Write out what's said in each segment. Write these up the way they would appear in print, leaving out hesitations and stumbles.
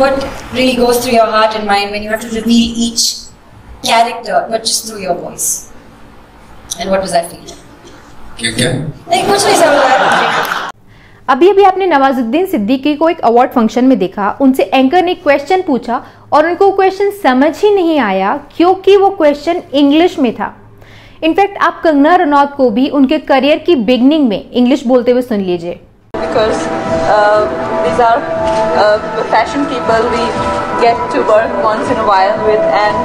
what really goes through your heart and mind when you have to reveal each character, but just through your voice? And what does that feel? क्या? नहीं, कुछ नहीं समझ। अभी आपने नवाजुद्दीन सिद्दीकी को एक अवार्ड फंक्शन में देखा, उनसे एंकर ने क्वेश्चन पूछा और उनको क्वेश्चन समझ ही नहीं आया क्योंकि वो क्वेश्चन इंग्लिश में था। इनफैक्ट आप कंगना रनौत को भी उनके करियर की बिगनिंग में इंग्लिश बोलते हुए सुन लीजिए। Because these are the fashion people we get to work once in a while with, and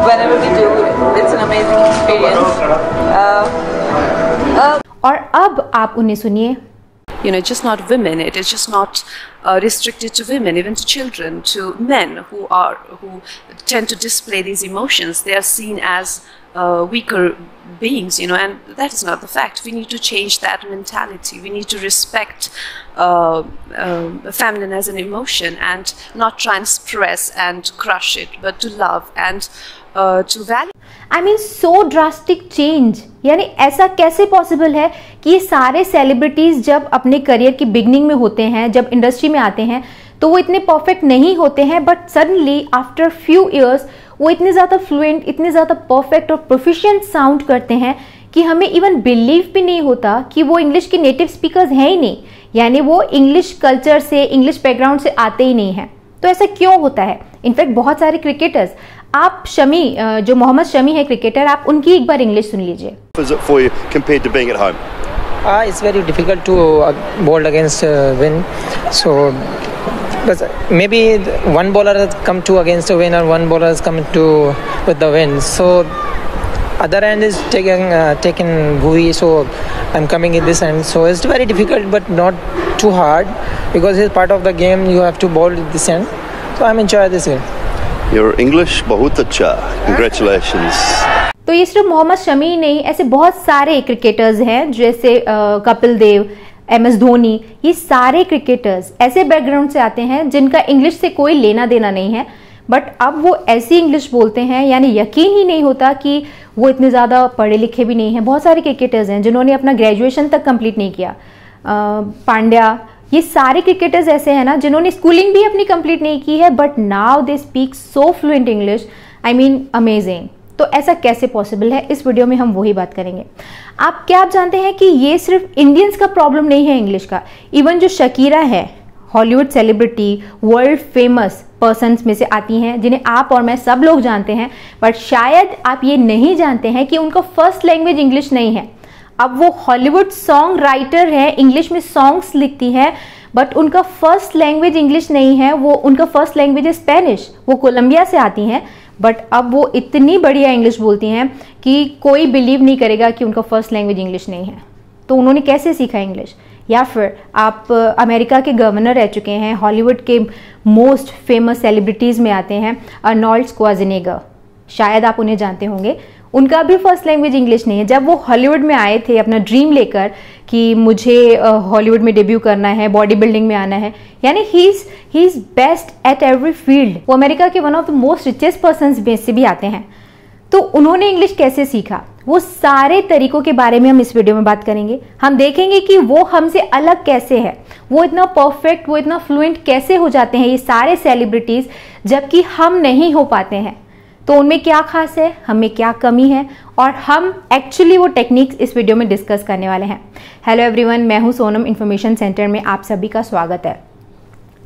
whenever we do, it's an amazing experience. और अब आप उन्हें सुनिए। You know, just not women. It is just not restricted to women, even to children, to men who tend to display these emotions. They are seen as weaker beings, you know, and that is not the fact. We need to change that mentality. We need to respect feminine as an emotion and not try and suppress and crush it, but to love and to value. I mean, so drastic change. यानी ऐसा कैसे possible है कि ये सारे celebrities जब अपने career की बिगनिंग में होते हैं, जब इंडस्ट्री में आते हैं, तो वो इतने परफेक्ट नहीं होते हैं, but suddenly after few years वो इतने ज़्यादा फ्लुएंट, इतने ज़्यादा परफेक्ट और प्रोफिशिएंट साउंड करते हैं कि हमें इवन बिलीव भी नहीं होता कि वो इंग्लिश के नेटिव स्पीकर्स हैं ही नहीं, यानी वो इंग्लिश कल्चर से, इंग्लिश बैकग्राउंड से आते ही नहीं हैं। तो ऐसा क्यों होता है? इनफैक्ट बहुत सारे क्रिकेटर्स, आप शमी, जो मोहम्मद शमी है क्रिकेटर, आप उनकी एक बार इंग्लिश सुन लीजिए। For you compared to being at home? It's very difficult to bowl against wind. So maybe one bowler has come to against the wind, or one bowler has come to with the wind. So other end is taken Bhuvi, so I'm coming in this end. So it's very difficult, but not too hard because it's part of the game. You have to bowl this end. So I'm enjoying this game. Your English बहुत अच्छा, congratulations. तो ये सिर्फ मोहम्मद शमी ही नहीं, ऐसे बहुत सारे cricketers हैं जैसे कपिल देव, MS धोनी, ये सारे क्रिकेटर्स ऐसे बैकग्राउंड से आते हैं जिनका इंग्लिश से कोई लेना देना नहीं है, बट अब वो ऐसी इंग्लिश बोलते हैं, यानी यकीन ही नहीं होता कि वो इतने ज़्यादा पढ़े लिखे भी नहीं हैं। बहुत सारे क्रिकेटर्स हैं जिन्होंने अपना ग्रेजुएशन तक कंप्लीट नहीं किया, पांड्या, ये सारे क्रिकेटर्स ऐसे हैं ना जिन्होंने स्कूलिंग भी अपनी कंप्लीट नहीं की है, but now they speak so fluent English, I mean amazing. तो ऐसा कैसे पॉसिबल है, इस वीडियो में हम वही बात करेंगे। आप जानते हैं कि ये सिर्फ इंडियंस का प्रॉब्लम नहीं है इंग्लिश का, इवन जो शकीरा है, Hollywood celebrity, world famous persons में से आती हैं जिन्हें आप और मैं सब लोग जानते हैं, बट शायद आप ये नहीं जानते हैं कि उनका फर्स्ट लैंग्वेज इंग्लिश नहीं है। अब वो हॉलीवुड सॉन्ग राइटर है, इंग्लिश में सॉन्ग्स लिखती है, बट उनका फर्स्ट लैंग्वेज इंग्लिश नहीं है, वो उनका फर्स्ट लैंग्वेज है स्पेनिश। वो कोलंबिया से आती हैं, बट अब वो इतनी बढ़िया इंग्लिश बोलती हैं कि कोई बिलीव नहीं करेगा कि उनका फर्स्ट लैंग्वेज इंग्लिश नहीं है। तो उन्होंने कैसे सीखा इंग्लिश? या फिर आप अमेरिका के गवर्नर रह चुके हैं, हॉलीवुड के मोस्ट फेमस सेलिब्रिटीज़ में आते हैं अर्नोल्ड श्वार्ज़नेगर, शायद आप उन्हें जानते होंगे। उनका भी फर्स्ट लैंग्वेज इंग्लिश नहीं है। जब वो हॉलीवुड में आए थे अपना ड्रीम लेकर कि मुझे हॉलीवुड में डेब्यू करना है, बॉडी बिल्डिंग में आना है, यानी he is best at every field. वो अमेरिका के one of the most richest persons में से भी आते हैं। तो उन्होंने इंग्लिश कैसे सीखा, वो सारे तरीकों के बारे में हम इस वीडियो में बात करेंगे। हम देखेंगे कि वो हमसे अलग कैसे है, वो इतना परफेक्ट, वो इतना फ्लुएंट कैसे हो जाते हैं ये सारे सेलिब्रिटीज, जबकि हम नहीं हो पाते हैं। तो उनमें क्या खास है, हमें क्या कमी है, और हम एक्चुअली वो टेक्निक्स इस वीडियो में डिस्कस करने वाले हैं। हेलो एवरीवन, मैं हूं सोनम, इन्फॉर्मेशन सेंटर में आप सभी का स्वागत है।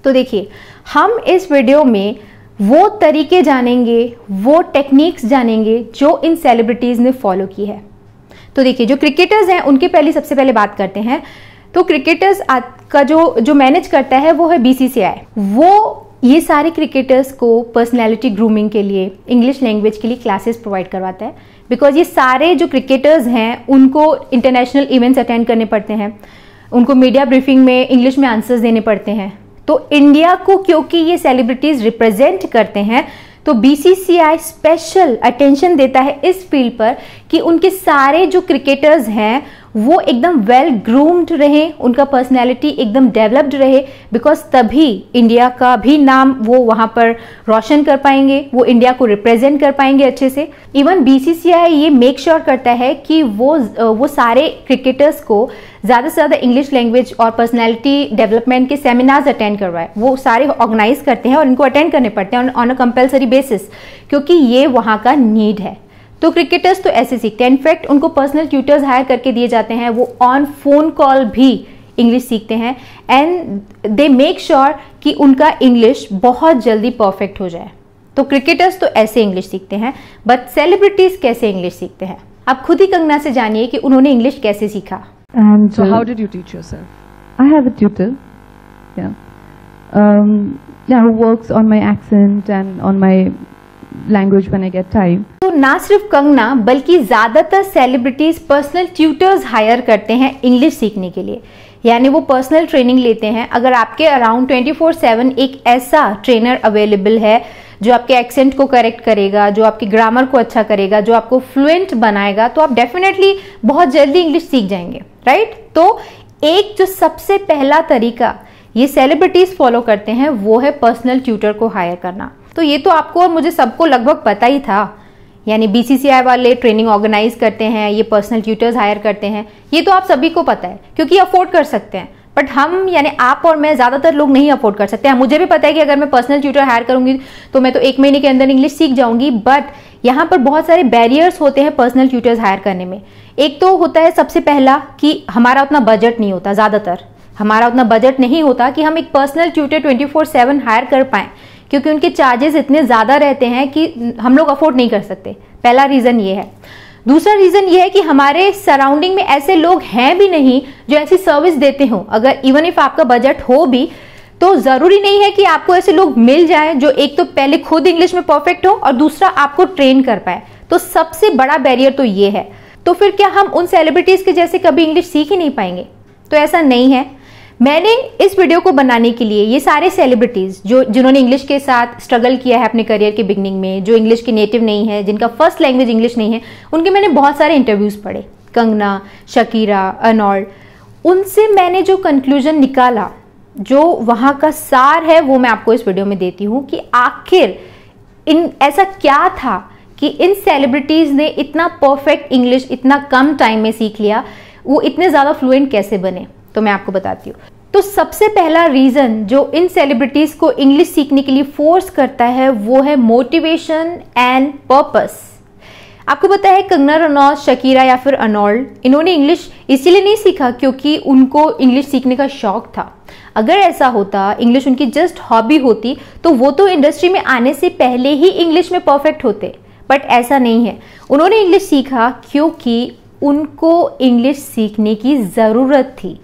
तो देखिए, हम इस वीडियो में वो तरीके जानेंगे, वो टेक्निक्स जानेंगे जो इन सेलिब्रिटीज़ ने फॉलो की है। तो देखिए, जो क्रिकेटर्स हैं उनकी सबसे पहले बात करते हैं। तो क्रिकेटर्स का जो मैनेज करता है वो है BCCI। वो ये सारे क्रिकेटर्स को पर्सनैलिटी ग्रूमिंग के लिए, इंग्लिश लैंग्वेज के लिए क्लासेस प्रोवाइड करवाता है, बिकॉज ये सारे जो क्रिकेटर्स हैं उनको इंटरनेशनल इवेंट्स अटेंड करने पड़ते हैं, उनको मीडिया ब्रीफिंग में इंग्लिश में आंसर्स देने पड़ते हैं। तो इंडिया को क्योंकि ये सेलिब्रिटीज रिप्रेजेंट करते हैं, तो BCCI स्पेशल अटेंशन देता है इस फील्ड पर कि उनके सारे जो क्रिकेटर्स हैं वो एकदम वेल ग्रूम्ड रहे, उनका पर्सनैलिटी एकदम डेवलप्ड रहे, बिकॉज तभी इंडिया का भी नाम वो वहाँ पर रोशन कर पाएंगे, वो इंडिया को रिप्रेजेंट कर पाएंगे अच्छे से। इवन बीसीसीआई ये मेक श्योर करता है कि वो सारे क्रिकेटर्स को ज़्यादा से ज़्यादा इंग्लिश लैंग्वेज और पर्सनैलिटी डेवलपमेंट के सेमिनार्स अटेंड करवाए। वो सारे ऑर्गेनाइज करते हैं और इनको अटेंड करने पड़ते हैं ऑन अ कंपल्सरी बेसिस, क्योंकि ये वहाँ का नीड है। तो क्रिकेटर्स तो ऐसे सीखते हैं, इनफैक्ट उनको पर्सनल ट्यूटर्स हायर करके दिए जाते हैं, वो ऑन फोन कॉल भी इंग्लिश सीखते हैं एंड दे मेक श्योर कि उनका इंग्लिश बहुत जल्दी परफेक्ट हो जाए। तो क्रिकेटर्स तो ऐसे इंग्लिश सीखते हैं, बट सेलिब्रिटीज कैसे इंग्लिश सीखते हैं, आप खुद ही कंगना से जानिए कि उन्होंने इंग्लिश कैसे सीखा। And So how did you teach yourself? I have a tutor, who works on my accent and on my language when I get time. तो ना सिर्फ कंगना बल्कि ज़्यादातर सेलिब्रिटीज़ पर्सनल ट्यूटर्स हायर करते हैं इंग्लिश सीखने के लिए, यानी वो पर्सनल ट्रेनिंग लेते हैं। अगर आपके अराउंड 24/7 एक ऐसा ट्रेनर अवेलेबल है जो आपके एक्सेंट को करेक्ट करेगा, जो आपके ग्रामर को अच्छा करेगा, जो आपको फ्लुएंट बनाएगा, तो आप डेफिनेटली बहुत जल्दी इंग्लिश सीख जाएंगे, राइट। तो एक जो सबसे पहला तरीका ये सेलिब्रिटीज़ फॉलो करते हैं वो है पर्सनल ट्यूटर को हायर करना। तो ये तो आपको और मुझे सबको लगभग पता ही था, यानी बीसीसीआई वाले ट्रेनिंग ऑर्गेनाइज करते हैं, ये पर्सनल ट्यूटर्स हायर करते हैं, ये तो आप सभी को पता है क्योंकि अफोर्ड कर सकते हैं। बट हम यानी आप और मैं ज़्यादातर लोग नहीं अफोर्ड कर सकते हैं। मुझे भी पता है कि अगर मैं पर्सनल ट्यूटर हायर करूंगी तो मैं तो 1 महीने के अंदर इंग्लिश सीख जाऊंगी, बट यहाँ पर बहुत सारे बैरियर्स होते हैं पर्सनल ट्यूटर्स हायर करने में। एक तो होता है सबसे पहला कि हमारा उतना बजट नहीं होता, ज़्यादातर हमारा उतना बजट नहीं होता कि हम एक पर्सनल ट्यूटर 24/7 हायर कर पाएँ, क्योंकि उनके चार्जेस इतने ज़्यादा रहते हैं कि हम लोग अफोर्ड नहीं कर सकते। पहला रीज़न ये है। दूसरा रीज़न ये है कि हमारे सराउंडिंग में ऐसे लोग हैं भी नहीं जो ऐसी सर्विस देते हो। अगर इवन इफ आपका बजट हो भी तो ज़रूरी नहीं है कि आपको ऐसे लोग मिल जाएं जो एक तो पहले खुद इंग्लिश में परफेक्ट हो और दूसरा आपको ट्रेन कर पाए। तो सबसे बड़ा बैरियर तो ये है। तो फिर क्या हम उन सेलिब्रिटीज़ के जैसे कभी इंग्लिश सीख ही नहीं पाएंगे? तो ऐसा नहीं है। मैंने इस वीडियो को बनाने के लिए ये सारे सेलिब्रिटीज़ जिन्होंने इंग्लिश के साथ स्ट्रगल किया है अपने करियर के बिगनिंग में, जो इंग्लिश के नेटिव नहीं है, जिनका फर्स्ट लैंग्वेज इंग्लिश नहीं है, उनके मैंने बहुत सारे इंटरव्यूज़ पढ़े। कंगना, शकीरा, अर्नोल्ड, उनसे मैंने जो कंक्लूजन निकाला, जो वहाँ का सार है, वो मैं आपको इस वीडियो में देती हूँ कि आखिर ऐसा क्या था कि इन सेलिब्रिटीज़ ने इतना परफेक्ट इंग्लिश इतना कम टाइम में सीख लिया, वो इतने ज़्यादा फ्लुएंट कैसे बने। तो मैं आपको बताती हूँ। तो सबसे पहला रीज़न जो इन सेलिब्रिटीज़ को इंग्लिश सीखने के लिए फोर्स करता है वो है मोटिवेशन एंड पर्पस। आपको पता है कंगना रनौत, शकीरा या फिर अर्नोल्ड, इन्होंने इंग्लिश इसीलिए नहीं सीखा क्योंकि उनको इंग्लिश सीखने का शौक था। अगर ऐसा होता, इंग्लिश उनकी जस्ट हॉबी होती, तो वो तो इंडस्ट्री में आने से पहले ही इंग्लिश में परफेक्ट होते। बट ऐसा नहीं है। उन्होंने इंग्लिश सीखा क्योंकि उनको इंग्लिश सीखने की ज़रूरत थी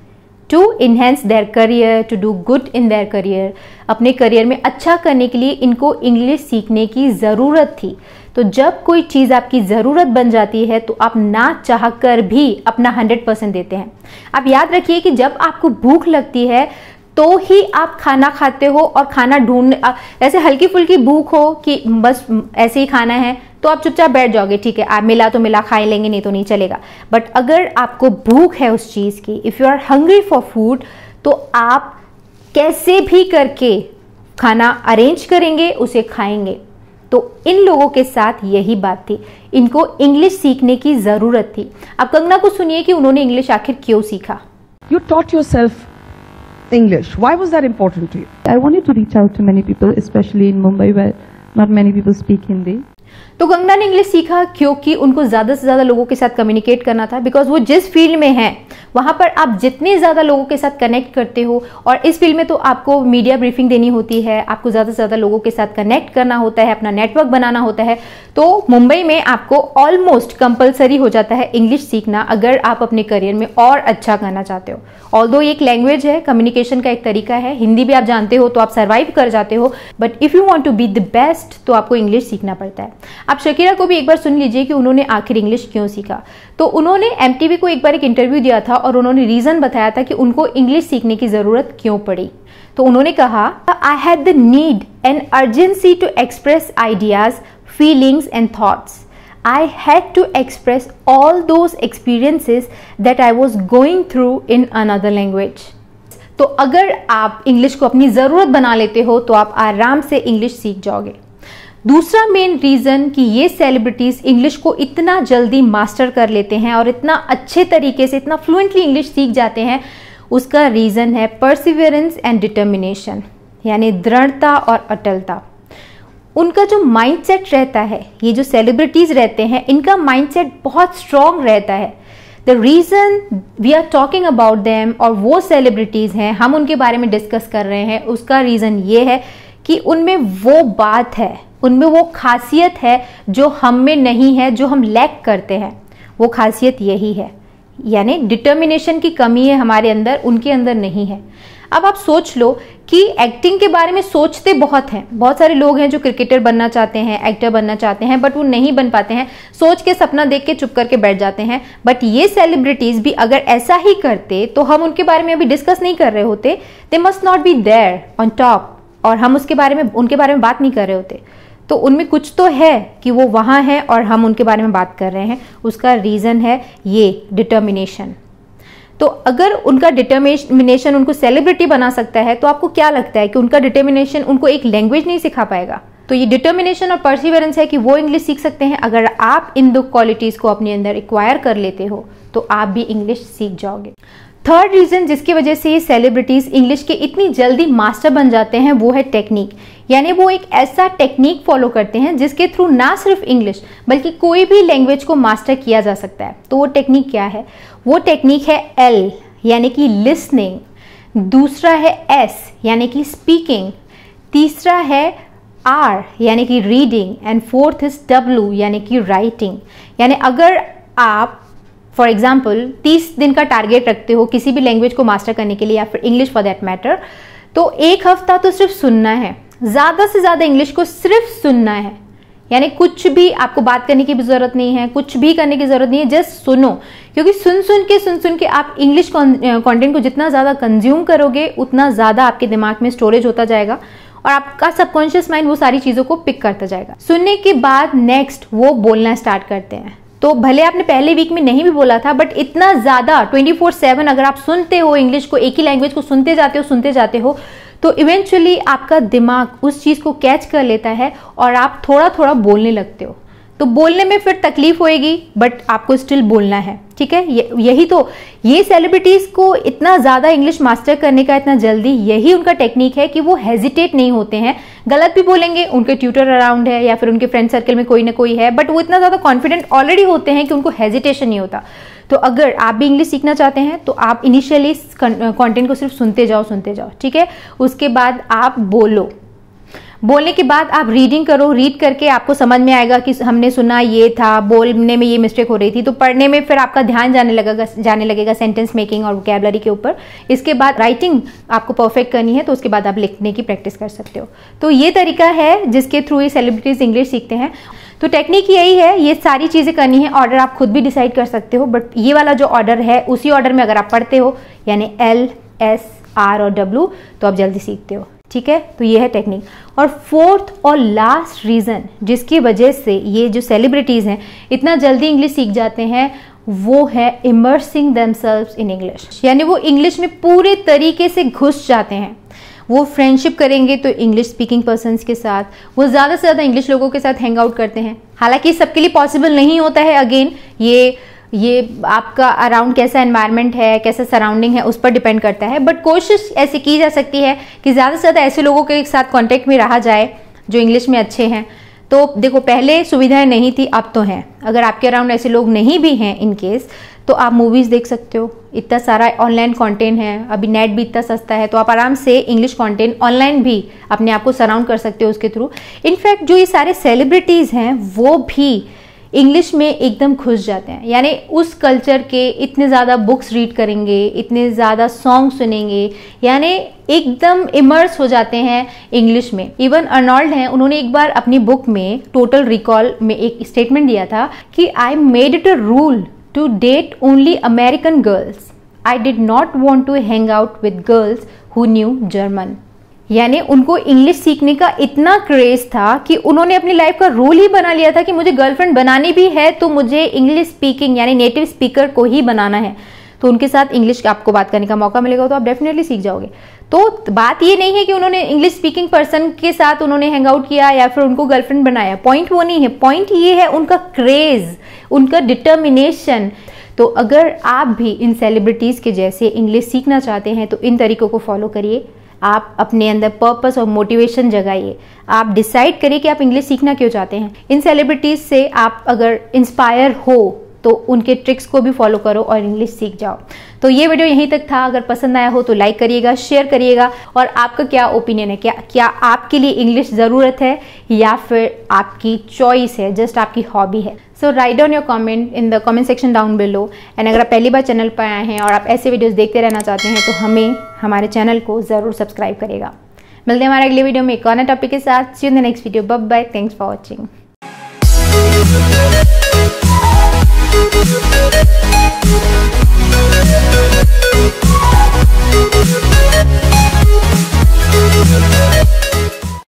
to enhance their career, to do good in their career. अपने करियर में अच्छा करने के लिए इनको इंग्लिश सीखने की ज़रूरत थी। तो जब कोई चीज़ आपकी ज़रूरत बन जाती है तो आप ना चाह कर भी अपना 100% देते हैं। आप याद रखिए कि जब आपको भूख लगती है तो ही आप खाना खाते हो, और खाना ढूंढ ऐसे हल्की फुल्की भूख हो कि बस ऐसे ही खाना है तो आप चुपचाप बैठ जाओगे, ठीक है आप मिला तो मिला, खा ही लेंगे, नहीं तो नहीं चलेगा। बट अगर आपको भूख है उस चीज़ की, if you are hungry for food, तो आप कैसे भी करके खाना अरेंज करेंगे, उसे खाएंगे। तो इन लोगों के साथ यही बात थी, इनको इंग्लिश सीखने की ज़रूरत थी। अब कंगना को सुनिए कि उन्होंने इंग्लिश आखिर क्यों सीखा। You taught yourself English. Why was that important to you? I wanted to reach out to many people, especially in Mumbai where not many people speak Hindi. तो कंगना ने इंग्लिश सीखा क्योंकि उनको ज़्यादा से ज़्यादा लोगों के साथ कम्युनिकेट करना था। बिकॉज वो जिस फील्ड में हैं वहाँ पर आप जितने ज़्यादा लोगों के साथ कनेक्ट करते हो, और इस फील्ड में तो आपको मीडिया ब्रीफिंग देनी होती है, आपको ज़्यादा से ज़्यादा लोगों के साथ कनेक्ट करना होता है, अपना नेटवर्क बनाना होता है। तो मुंबई में आपको ऑलमोस्ट कंपलसरी हो जाता है इंग्लिश सीखना अगर आप अपने करियर में और अच्छा करना चाहते हो। ऑल्दो ये एक लैंग्वेज है, कम्युनिकेशन का एक तरीका है, हिंदी भी आप जानते हो तो आप सर्वाइव कर जाते हो, but if you want to be the best तो आपको इंग्लिश सीखना पड़ता है। आप शकीरा को भी एक बार सुन लीजिए कि उन्होंने आखिर इंग्लिश क्यों सीखा। तो उन्होंने MTV को एक बार एक इंटरव्यू दिया था और उन्होंने रीज़न बताया था कि उनको इंग्लिश सीखने की ज़रूरत क्यों पड़ी। तो उन्होंने कहा, I had the need and urgency to express ideas, feelings and thoughts. I had to express all those experiences that I was going through in another language. तो अगर आप इंग्लिश को अपनी ज़रूरत बना लेते हो तो आप आराम से इंग्लिश सीख जाओगे। दूसरा मेन रीज़न कि ये सेलिब्रिटीज़ इंग्लिश को इतना जल्दी मास्टर कर लेते हैं और इतना अच्छे तरीके से इतना फ्लुएंटली इंग्लिश सीख जाते हैं, उसका रीज़न है परसिवियरेंस एंड डिटर्मिनेशन, यानी दृढ़ता और अटलता। उनका जो माइंडसेट रहता है, ये जो सेलिब्रिटीज़ रहते हैं इनका माइंडसेट बहुत स्ट्रॉन्ग रहता है। The reason we are talking about them, और वो सेलिब्रिटीज़ हैं, हम उनके बारे में डिस्कस कर रहे हैं, उसका रीज़न ये है कि उनमें वो बात है, उनमें वो खासियत है जो हम में नहीं है, जो हम लैक करते हैं। वो खासियत यही है, यानी डिटर्मिनेशन की कमी है हमारे अंदर, उनके अंदर नहीं है। अब आप सोच लो कि एक्टिंग के बारे में सोचते बहुत हैं, बहुत सारे लोग हैं जो क्रिकेटर बनना चाहते हैं, एक्टर बनना चाहते हैं, बट वो नहीं बन पाते हैं, सोच के सपना देख के चुप करके बैठ जाते हैं। बट ये सेलिब्रिटीज़ भी अगर ऐसा ही करते तो हम उनके बारे में अभी डिस्कस नहीं कर रहे होते। They must not be there on top, और हम उनके बारे में बात नहीं कर रहे होते। तो उनमें कुछ तो है कि वो वहाँ है और हम उनके बारे में बात कर रहे हैं। उसका रीज़न है ये डिटर्मिनेशन। तो अगर उनका डिटर्मिनेशन उनको सेलिब्रिटी बना सकता है, तो आपको क्या लगता है कि उनका डिटर्मिनेशन उनको एक लैंग्वेज नहीं सिखा पाएगा? तो ये डिटर्मिनेशन और परसिवियरेंस है कि वो इंग्लिश सीख सकते हैं। अगर आप इन दो क्वालिटीज़ को अपने अंदर एक्वायर कर लेते हो तो आप भी इंग्लिश सीख जाओगे। थर्ड रीज़न जिसकी वजह से ये सेलिब्रिटीज़ इंग्लिश के इतनी जल्दी मास्टर बन जाते हैं वो है टेक्निक, यानी वो एक ऐसा टेक्निक फॉलो करते हैं जिसके थ्रू ना सिर्फ इंग्लिश बल्कि कोई भी लैंग्वेज को मास्टर किया जा सकता है। तो वो टेक्निक क्या है? वो टेक्निक है L यानी कि लिसनिंग, दूसरा है S यानी कि स्पीकिंग, तीसरा है R यानी कि reading, and fourth is W यानी कि राइटिंग। यानी अगर आप फॉर एग्जाम्पल 30 दिन का टारगेट रखते हो किसी भी लैंग्वेज को मास्टर करने के लिए, या फिर इंग्लिश फॉर दैट मैटर, तो एक हफ्ता तो सिर्फ सुनना है, ज़्यादा से ज़्यादा इंग्लिश को सिर्फ सुनना है। यानी कुछ भी आपको बात करने की भी ज़रूरत नहीं है, कुछ भी करने की ज़रूरत नहीं है, जस्ट सुनो। क्योंकि सुन सुन के आप इंग्लिश कंटेंट को जितना ज़्यादा कंज्यूम करोगे उतना ज़्यादा आपके दिमाग में स्टोरेज होता जाएगा और आपका सबकॉन्शियस माइंड वो सारी चीज़ों को पिक करता जाएगा। सुनने के बाद नेक्स्ट वो बोलना स्टार्ट करते हैं। तो भले आपने पहले वीक में नहीं भी बोला था, बट इतना ज़्यादा 24/7 अगर आप सुनते हो इंग्लिश को, एक ही लैंग्वेज को सुनते जाते हो तो इवेंचुअली आपका दिमाग उस चीज़ को कैच कर लेता है और आप थोड़ा थोड़ा बोलने लगते हो। तो बोलने में फिर तकलीफ होएगी, बट आपको स्टिल बोलना है, ठीक है। यही तो ये सेलिब्रिटीज़ को इतना ज़्यादा इंग्लिश मास्टर करने का इतना जल्दी, यही उनका टेक्निक है कि वो हेजिटेट नहीं होते हैं। गलत भी बोलेंगे, उनके ट्यूटर अराउंड है या फिर उनके फ्रेंड सर्कल में कोई ना कोई है, बट वो इतना ज़्यादा कॉन्फिडेंट ऑलरेडी होते हैं कि उनको हेजिटेशन नहीं होता। तो अगर आप भी इंग्लिश सीखना चाहते हैं तो आप इनिशियली कंटेंट को सिर्फ सुनते जाओ, ठीक है। उसके बाद आप बोलो, बोलने के बाद आप रीडिंग करो, रीड करके आपको समझ में आएगा कि हमने सुना ये था, बोलने में ये मिस्टेक हो रही थी, तो पढ़ने में फिर आपका ध्यान जाने लगेगा सेंटेंस मेकिंग और वोकैबुलरी के ऊपर। इसके बाद राइटिंग आपको परफेक्ट करनी है, तो उसके बाद आप लिखने की प्रैक्टिस कर सकते हो। तो ये तरीका है जिसके थ्रू ये सेलिब्रिटीज इंग्लिश सीखते हैं। तो टेक्निक यही है, ये सारी चीज़ें करनी है। ऑर्डर आप खुद भी डिसाइड कर सकते हो, बट ये वाला जो ऑर्डर है उसी ऑर्डर में अगर आप पढ़ते हो, यानी L, S, R और W, तो आप जल्दी सीखते हो, ठीक है। तो ये है टेक्निक। और फोर्थ और लास्ट रीज़न जिसकी वजह से ये जो सेलिब्रिटीज़ हैं इतना जल्दी इंग्लिश सीख जाते हैं, वो है इमर्सिंग देमसेल्व्स इन इंग्लिश। यानी वो इंग्लिश में पूरे तरीके से घुस जाते हैं। वो फ्रेंडशिप करेंगे तो इंग्लिश स्पीकिंग पर्सन्स के साथ, वो ज़्यादा से ज़्यादा इंग्लिश लोगों के साथ हैंग आउट करते हैं। हालांकि सबके लिए पॉसिबल नहीं होता है, अगेन ये आपका अराउंड कैसा एनवायरनमेंट है, कैसा सराउंडिंग है, उस पर डिपेंड करता है। बट कोशिश ऐसी की जा सकती है कि ज़्यादा से ज़्यादा ऐसे लोगों के साथ कांटेक्ट में रहा जाए जो इंग्लिश में अच्छे हैं। तो देखो, पहले सुविधाएं नहीं थी, अब तो हैं। अगर आपके अराउंड ऐसे लोग नहीं भी हैं इन केस, तो आप मूवीज़ देख सकते हो, इतना सारा ऑनलाइन कंटेंट है, अभी नेट भी इतना सस्ता है, तो आप आराम से इंग्लिश कंटेंट ऑनलाइन भी अपने आप को सराउंड कर सकते हो उसके थ्रू। इनफैक्ट जो ये सारे सेलिब्रिटीज़ हैं वो भी इंग्लिश में एकदम घुस जाते हैं, यानी उस कल्चर के इतने ज़्यादा बुक्स रीड करेंगे, इतने ज़्यादा सॉन्ग सुनेंगे, यानी एकदम इमर्स हो जाते हैं इंग्लिश में। इवन अर्नोल्ड हैं, उन्होंने एक बार अपनी बुक में टोटल रिकॉल में एक स्टेटमेंट दिया था कि I made it a rule to date only American girls. I did not want to hang out with girls who knew German. यानी उनको इंग्लिश सीखने का इतना क्रेज था कि उन्होंने अपनी लाइफ का रोल ही बना लिया था कि मुझे गर्लफ्रेंड बनानी भी है तो मुझे इंग्लिश स्पीकिंग यानी नेटिव स्पीकर को ही बनाना है। तो उनके साथ इंग्लिश आपको बात करने का मौका मिलेगा तो आप डेफिनेटली सीख जाओगे। तो बात ये नहीं है कि उन्होंने इंग्लिश स्पीकिंग पर्सन के साथ उन्होंने हैंग आउट किया या फिर उनको गर्लफ्रेंड बनाया, पॉइंट वो नहीं है। पॉइंट ये है उनका क्रेज, उनका डिटर्मिनेशन। तो अगर आप भी इन सेलिब्रिटीज के जैसे इंग्लिश सीखना चाहते हैं तो इन तरीकों को फॉलो करिए। आप अपने अंदर पर्पस और मोटिवेशन जगाइए। आप डिसाइड करिए कि आप इंग्लिश सीखना क्यों चाहते हैं। इन सेलिब्रिटीज से आप अगर इंस्पायर हो तो उनके ट्रिक्स को भी फॉलो करो और इंग्लिश सीख जाओ। तो ये वीडियो यहीं तक था। अगर पसंद आया हो तो लाइक करिएगा, शेयर करिएगा। और आपका क्या ओपिनियन है, क्या आपके लिए इंग्लिश ज़रूरत है या फिर आपकी चॉइस है, जस्ट आपकी हॉबी है। So right down your comment in the comment section down below. And अगर आप पहली बार चैनल पर आए हैं और आप ऐसे वीडियोस देखते रहना चाहते हैं तो हमारे चैनल को ज़रूर सब्सक्राइब करिएगा। मिलते हैं हमारे अगले वीडियो में एक और नए टॉपिक के साथ। See you in the next video. Bye bye, thanks for watching.